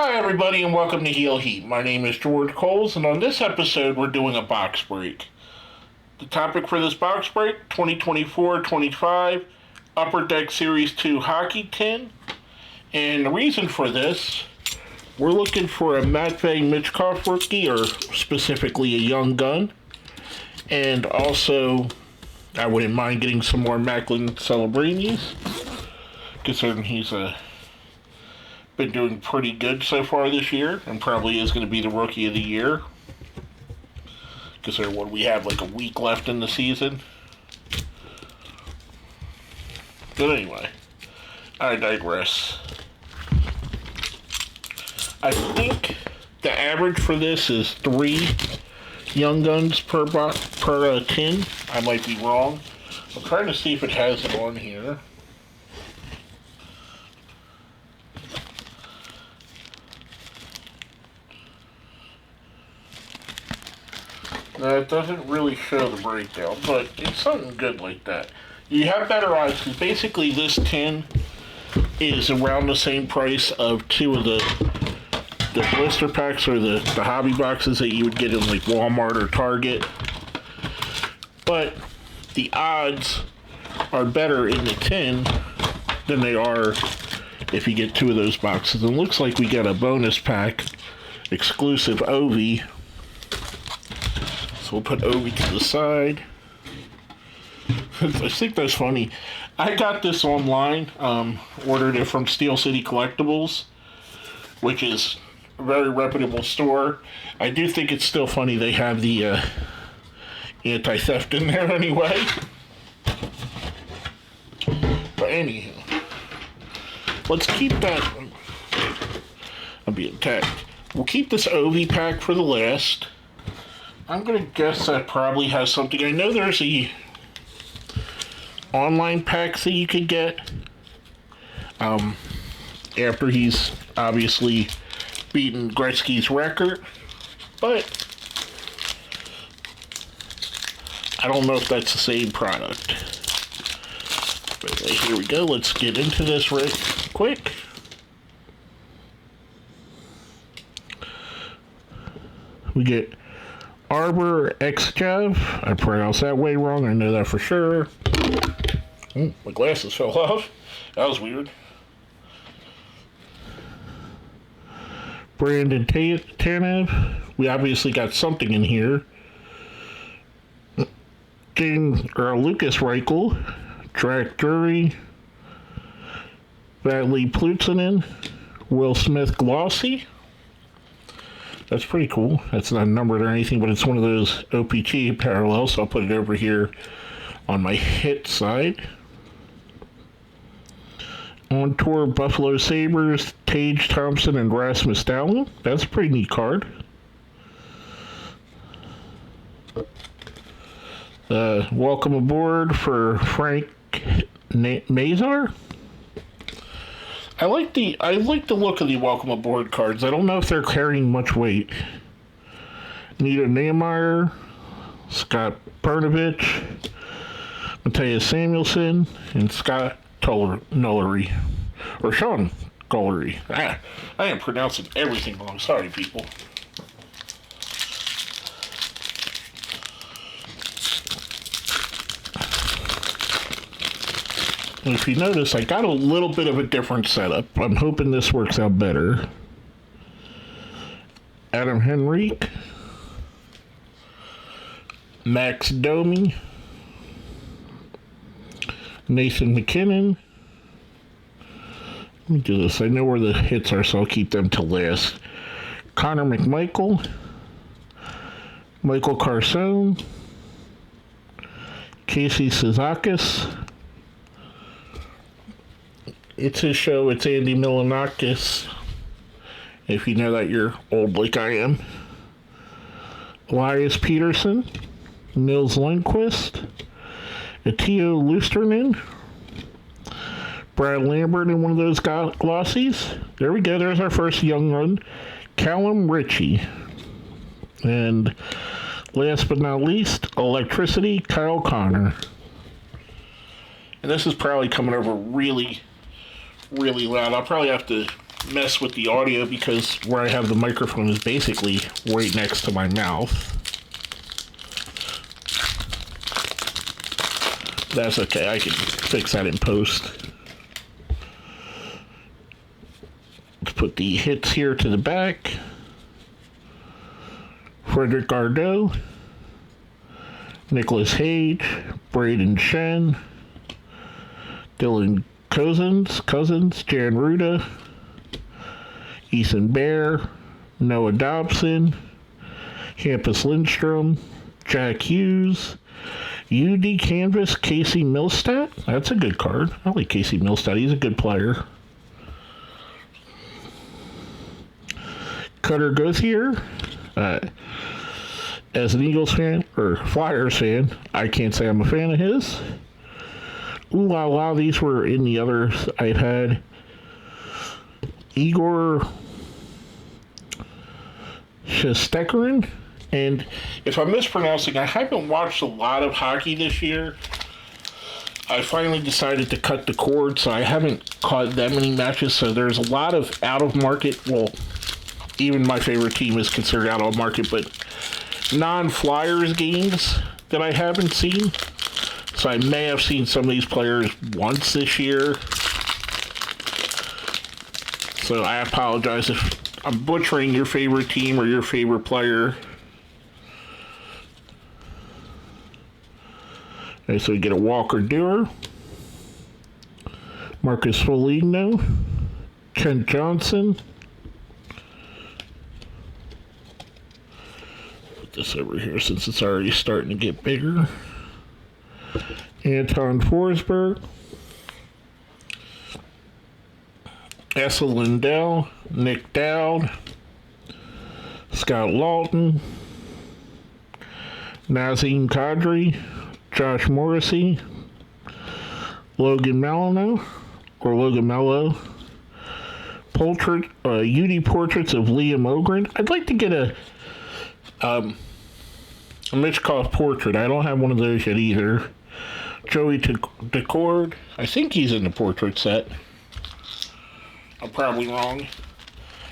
Hi, everybody, and welcome to Heel Heat. My name is George Coles, and on this episode, we're doing a box break. The topic for this box break, 2024-25 Upper Deck Series 2 Hockey Tin. And the reason for this, we're looking for a Matvei Michkov rookie, or specifically a young gun. And also, I wouldn't mind getting some more Macklin Celebrinis, considering he's been doing pretty good so far this year, and probably is going to be the Rookie of the Year. Considering what we have, like a week left in the season. But anyway, I digress. I think the average for this is 3 Young Guns per tin. I might be wrong. I'm trying to see if it has it on here. No, it doesn't really show the breakdown, but it's something good like that. You have better odds, because basically this tin is around the same price of 2 of the blister packs, or the hobby boxes that you would get in like Walmart or Target. But the odds are better in the tin than they are if you get 2 of those boxes. And it looks like we got a bonus pack, exclusive Ovi. So we'll put Ovi to the side. I think that's funny. I got this online, ordered it from Steel City Collectibles, which is a very reputable store. I do think it's still funny they have the anti-theft in there anyway. But anywho, let's keep that. I'll be attacked. We'll keep this Ovi pack for the last. I'm going to guess that probably has something. I know there's the online packs that you could get after he's obviously beaten Gretzky's record, but I don't know if that's the same product. But here we go. Let's get into this right quick. We get Arbor Xjav. I pronounced that way wrong. I know that for sure. Oh, my glasses fell off. That was weird. Brandon Tanev. We obviously got something in here. Lucas Reichel. Drac Drury. Vladimir Plutsinen. Will Smith Glossy. That's pretty cool. That's not numbered or anything, but it's one of those OPT parallels, so I'll put it over here on my hit side. On tour, Buffalo Sabres, Tage Thompson, and Rasmus Dahlin. That's a pretty neat card. Welcome aboard for Frank Mazar. I like the look of the welcome aboard cards. I don't know if they're carrying much weight. Nita Nehmeyer, Scott Pernovich, Matthias Samuelsson, and Scott Nullery. Or Sean Gullery. I am pronouncing everything wrong. Sorry, people. And if you notice, I got a little bit of a different setup. I'm hoping this works out better. Adam Henrique. Max Domi. Nathan McKinnon. Let me do this. I know where the hits are, so I'll keep them to last. Connor McMichael. Michael Carson. Casey Sezakis. It's his show. It's Andy Milanakis. If you know that, you're old like I am. Elias Peterson. Nils Lundqvist. Attio Lusterman. Brad Lambert in one of those glossies. There we go. There's our first young one. Callum Ritchie. And last but not least, Electricity, Kyle Connor. And this is probably coming over really, really loud. I'll probably have to mess with the audio because where I have the microphone is basically right next to my mouth. That's okay, I can fix that in post. Let's put the hits here to the back. Frederick Gardot, Nicholas Hage, Braden Shen, Dylan Cousins, Jan Ruda, Ethan Bear, Noah Dobson, Hampus Lindstrom, Jack Hughes, UD Canvas, Casey Milstat. That's a good card. I like Casey Milstat. He's a good player. Cutter Gauthier. As an Eagles fan, or Flyers fan, I can't say I'm a fan of his. Ooh la la, these were in the others I've had. Igor Shesterkin. And if I'm mispronouncing, I haven't watched a lot of hockey this year. I finally decided to cut the cord, so I haven't caught that many matches. So there's a lot of out of market. Well, even my favorite team is considered out of market, but non-Flyers games that I haven't seen. So I may have seen some of these players once this year. So I apologize if I'm butchering your favorite team or your favorite player. Okay, so we get a Walker Duehr, Marcus Foligno, Kent Johnson. Put this over here since it's already starting to get bigger. Anton Forsberg, Essa Lindell, Nick Dowd, Scott Lawton, Nazem Kadri, Josh Morrissey, Logan Mello, UD portraits of Liam Ogren. I'd like to get a Mitchkov portrait. I don't have one of those yet either. Joey Decord. I think he's in the portrait set. I'm probably wrong.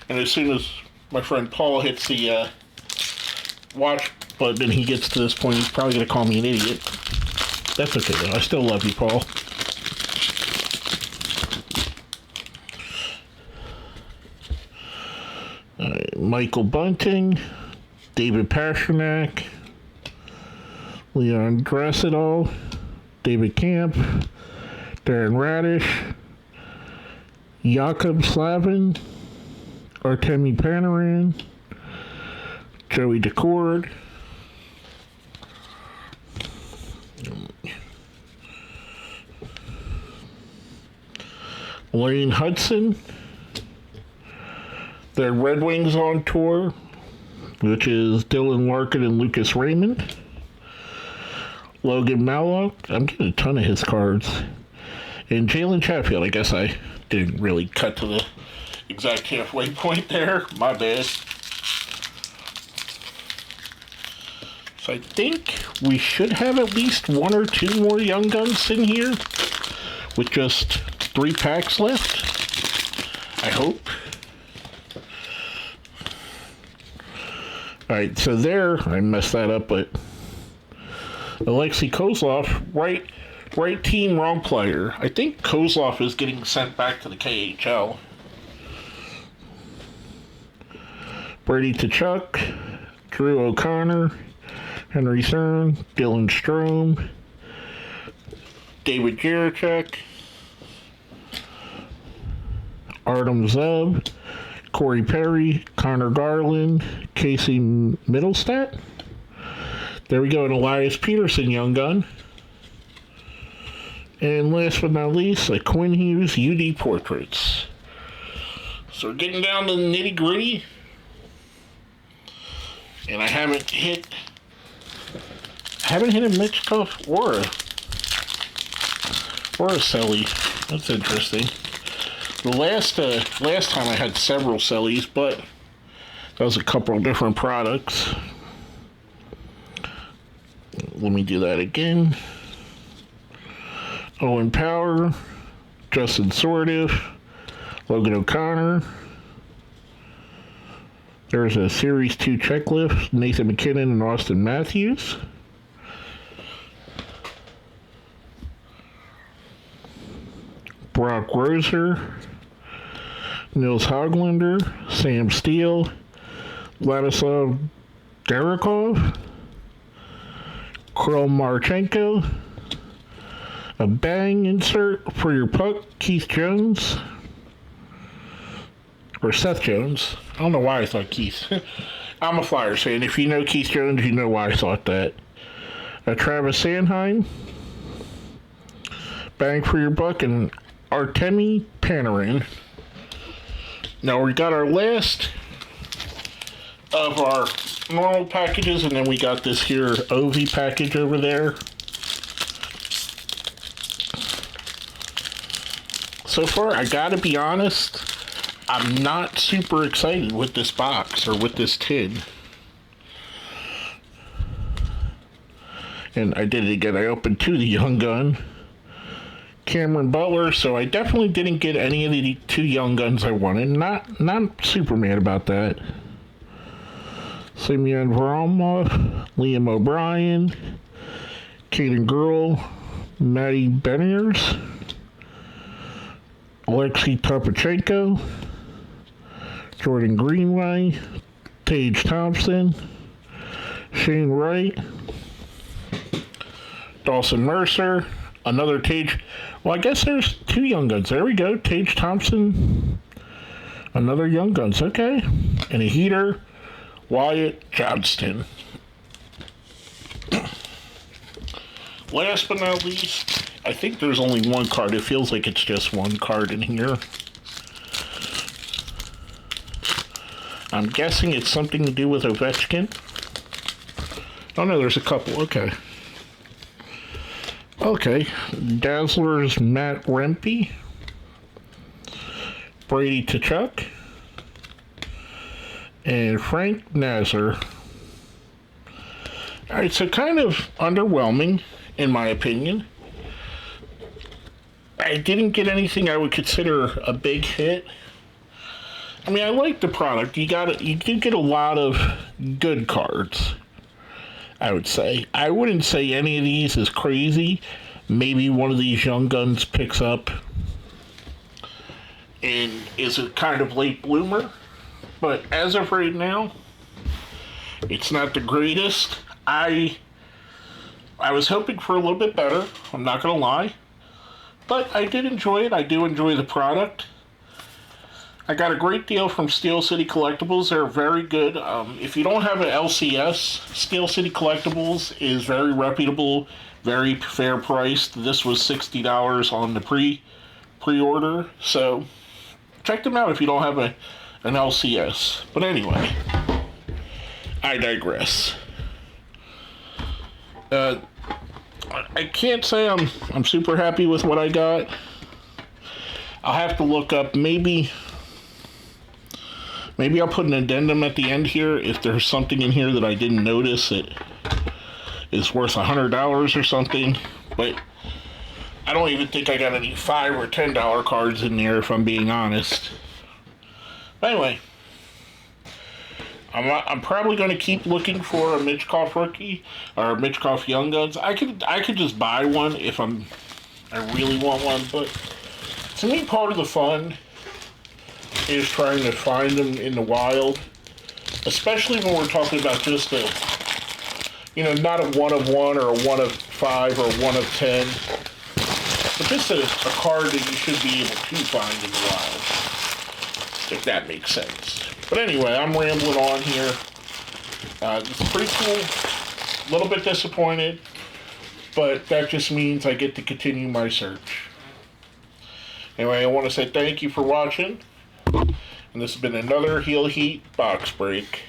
And as soon as my friend Paul hits the watch button and he gets to this point, he's probably going to call me an idiot. That's okay, though. I still love you, Paul. Michael Bunting, David Pastrnak, Leon Draisaitl, David Camp, Darren Radish, Jakob Slavin, Artemi Panarin, Joey Decord, Lane Hudson, the Red Wings on tour, which is Dylan Larkin and Lucas Raymond. Logan Mallow, I'm getting a ton of his cards. And Jalen Chatfield, I guess I didn't really cut to the exact halfway point there. My bad. So I think we should have at least one or two more Young Guns in here with just 3 packs left. I hope. Alright, so there, I messed that up, but Alexei Kozlov, right team, wrong player. I think Kozlov is getting sent back to the KHL. Brady Tkachuk, Drew O'Connor, Henry Cern, Dylan Strome, David Jiricek, Artem Zub, Corey Perry, Connor Garland, Casey Middlestat. There we go, an Elias Peterson Young Gun. And last but not least, a Quinn Hughes UD Portraits. So we're getting down to the nitty gritty. And I haven't hit a Mitchkov or a Selly. That's interesting. The last time I had several Sellys, but that was a couple of different products. Let me do that again. Owen Power, Justin Sordiff, Logan O'Connor. There's a Series 2 checklist, Nathan McKinnon and Austin Matthews. Brock Roser, Nils Hoglander, Sam Steele, Vladislav Derikov, Kirill Marchenko, a bang insert for your puck, Keith Jones, or Seth Jones. I don't know why I thought Keith. I'm a Flyers fan. If you know Keith Jones, you know why I thought that. Travis Sanheim, bang for your buck, and Artemi Panarin. Now we got our last of our normal packages, and then we got this here Ovi package over there. So far, I gotta be honest, I'm not super excited with this box or with this tin. And I did it again. I opened 2 of the Young Gun. Cameron Butler, so I definitely didn't get any of the 2 Young Guns I wanted. Not super mad about that. Semyon Varlamov, Liam O'Brien, Caden Girl, Matty Beniers, Alexei Topachenko, Jordan Greenway, Tage Thompson, Shane Wright, Dawson Mercer, another Tage. Well, I guess there's 2 Young Guns. There we go. Tage Thompson, another Young Guns. Okay. And a heater, Wyatt Johnston. Last but not least, I think there's only 1 card. It feels like it's just 1 card in here. I'm guessing it's something to do with Ovechkin. Oh no, there's a couple. Okay. Okay. Dazzler's Matt Rempe. Brady Tkachuk. And Frank Nazar. Alright, so kind of underwhelming, in my opinion. I didn't get anything I would consider a big hit. I mean, I like the product. You do get a lot of good cards, I would say. I wouldn't say any of these is crazy. Maybe one of these Young Guns picks up and is a kind of late bloomer. But as of right now, it's not the greatest. I was hoping for a little bit better. I'm not going to lie. But I did enjoy it. I do enjoy the product. I got a great deal from Steel City Collectibles. They're very good. If you don't have an LCS, Steel City Collectibles is very reputable, very fair priced. This was $60 on the pre-order. So check them out if you don't have an LCS. But anyway, I digress. I can't say I'm super happy with what I got. I'll have to look up. Maybe I'll put an addendum at the end here if there's something in here that I didn't notice that is worth $100 or something. But I don't even think I got any $5 or $10 cards in there, if I'm being honest. But anyway, I'm probably going to keep looking for a Michkov rookie or a Michkov Young Guns. I could just buy one if I really want one, but to me, part of the fun is trying to find them in the wild, especially when we're talking about just a, not a 1 of 1 or a 1 of 5 or a 1 of 10, but just a card that you should be able to find in the wild, if that makes sense. But anyway, I'm rambling on here. It's pretty cool. A little bit disappointed, but that just means I get to continue my search. Anyway, I want to say thank you for watching. And this has been another Heel Heat box break.